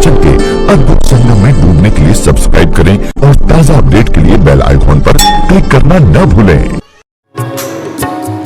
Kitchen के अद्भुत संगम में डूबने के लिए सब्सक्राइब करें और ताज़ा अपडेट के लिए बेल आइकॉन पर क्लिक करना न भूलें।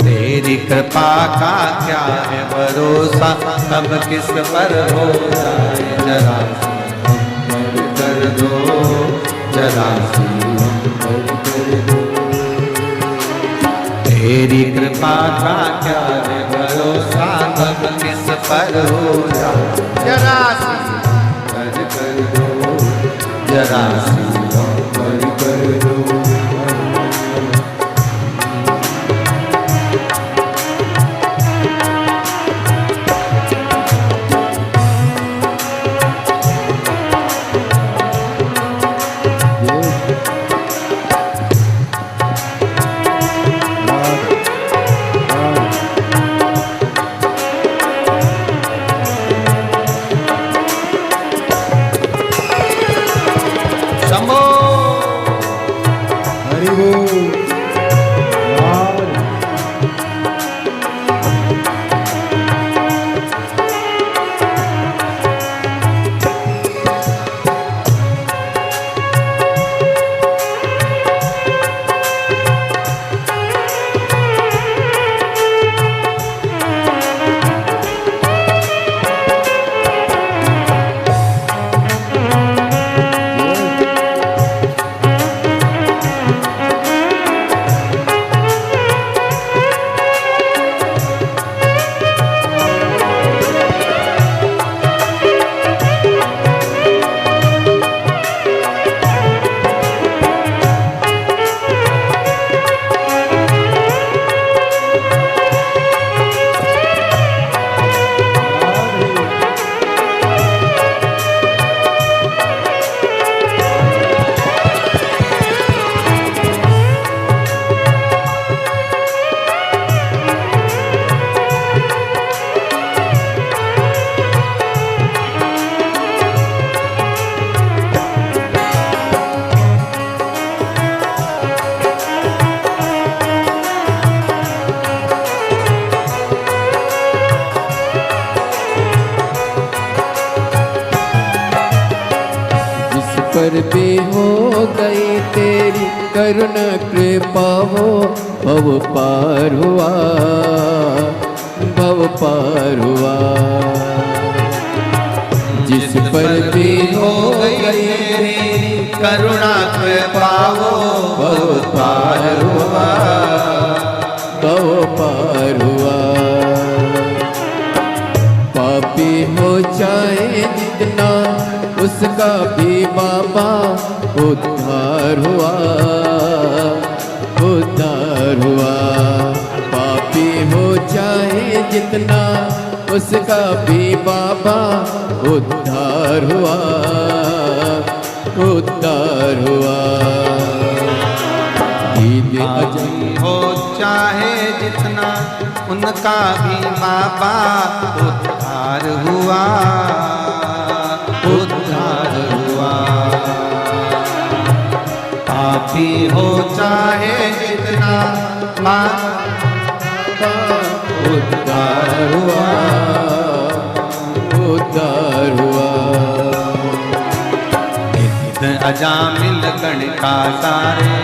तेरी कृपा का क्या है भरोसा, कब किस पर हो जाए जरा कर दो, जरा तेरी कृपा का क्या है भरोसा, कब किस पर हो जाए जरा कर दो, जरा कर दो। पर भी हो गई तेरी करुणा कृपा हो, भव पार हुआ, भव पार हुआ। जिस पर भी हो गई तेरी करुणा कृपा हो, भव पार हुआ, भव पार हुआ। पापी हो चाहे जितना उसका भी बाबा उद्धार हुआ, उद्धार हुआ। पापी हो चाहे जितना उसका भी बाबा उद्धार हुआ, उद्धार हुआ। पापी हो चाहे जितना उनका भी बाबा उद्धार हुआ, उद्धार हुआ। पापी हो चाहे जितना बाबा उद्धार हुआ, उद्धार हुआ। अजामिल गण का सारे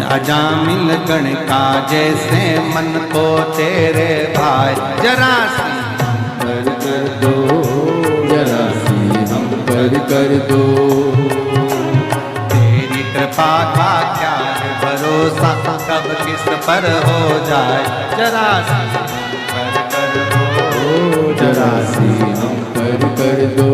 अजामिल गण का जैसे मन को तेरे भाई, जरा सी हम कर दो, जरा सी हम कर दो। तेरी कृपा का क्या है भरोसा, कब किस पर हो जाए जरा सी हम कर दो, जरा सी हम कर दो।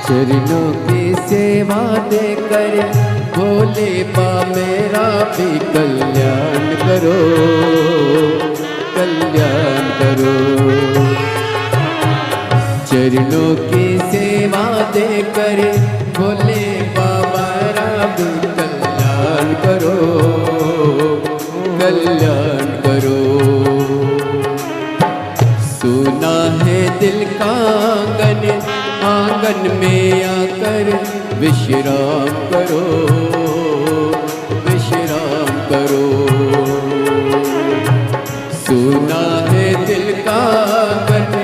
चरणों की सेवा देकर भोले बा मेरा भी कल्याण करो, कल्याण करो। चरणों की सेवा देकर भोले बा मेरा भी कल्याण करो, कल्याण करो। सुना है दिल का आंगन, आंगन में आकर विश्राम करो, विश्राम करो। सुना है दिल का आंगन,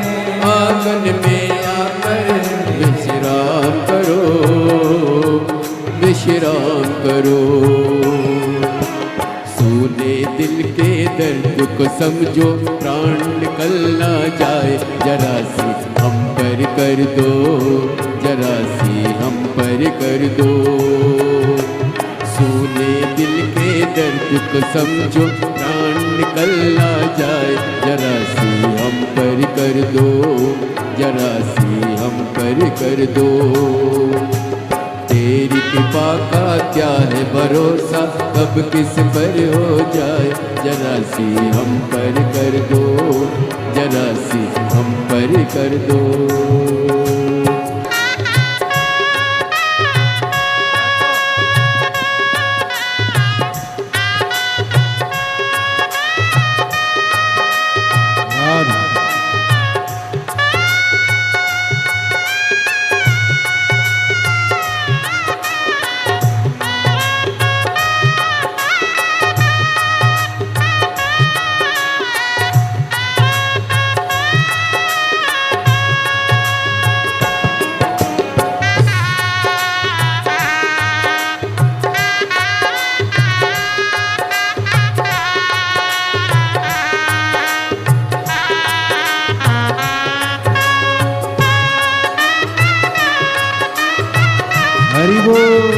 आंगन में आकर विश्राम करो, विश्राम करो। सुने दिल के दर्द को समझो, प्राण निकल ना जाए, जरा सी हम पर कर दो, जरा सी हम पर कर दो। सुने दिल के दर्द को समझो, प्राण निकल ना जाए, जरा सी हम पर कर दो, जरा सी हम पर कर दो। तेरी कृपा का क्या है भरोसा, कब किस पर हो जाए, जरा सी हम पर कर दो, जरा सी हम पर कर दो। हरि बोल।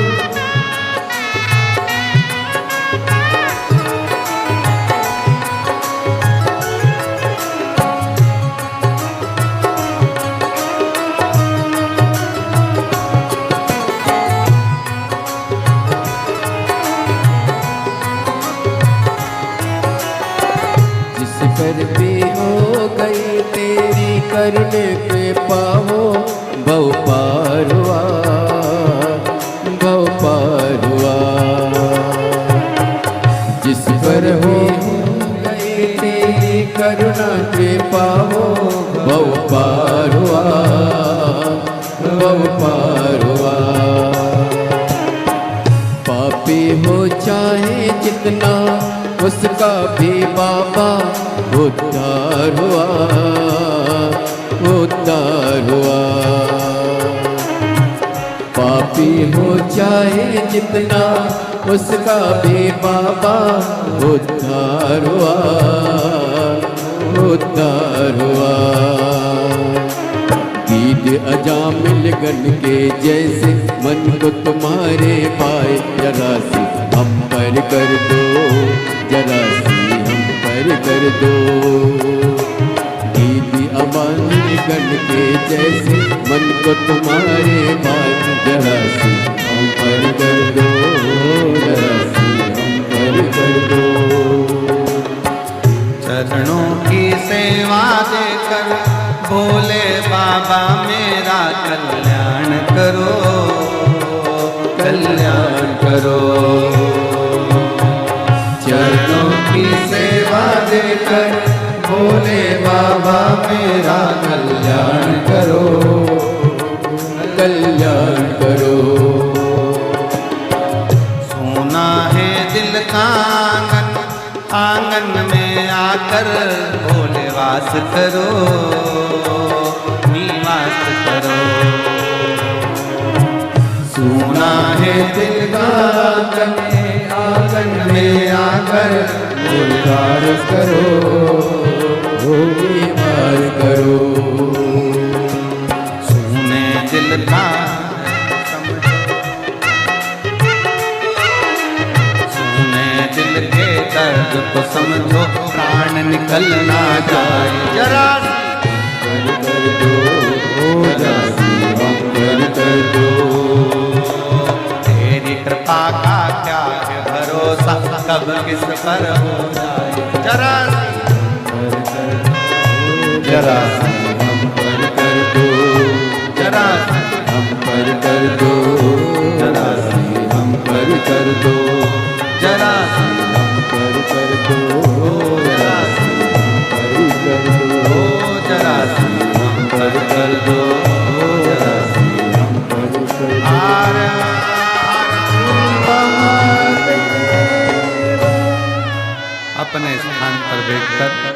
जिस पर भी हो गई तेरी करने के पाओ, बहु पार हुआ, बहु पार हुआ। जिस पर हो गई तेरी करुणा के पाओ, बहु पार हुआ, बहु पार हुआ। पापी हो चाहे जितना, उसका भी बाबा उद्धार हुआ, उद्धार हुआ। पापी हो चाहे जितना, उसका भी बाबा उद्धार हुआ, उद्धार हुआ। गीत अजामिल गन के जैसे मन को तुम्हारे पाए, जरा सी हम पर कर दो, जरा सी हम पर कर दो। दीदी अमानी गण के जैसे मन को तुम्हारे पाए, जरा सी हम पर कर दो, जरा सी हम पर कर दो। चरणों की सेवा देकर भोले बाबा मेरा कल्याण करो, कल्याण करो। चरणों की सेवा देकर भोले बाबा मेरा कल्याण करो, कल्याण करो। सोना है दिल का आंगन, आंगन में आकर भोले वास करो, निवास करो। सोना है दिल का आंगन, आंगन में आकर भोले वास करो, निवास करो। सुने दिल का दिल के दर्द को समझो, प्राण निकल ना जाए, जरा कर दो, जरा सी हम कर कब किस पर हो जाए जरासी जरासी हम पर कर दो जरासी हम पर कर दो जरासी हम पर कर दो जरासी हम पर कर दो जरासी जरासी हम पर कर दो जरासी हम पर कर दो आर अपने स्थान पर बैठकर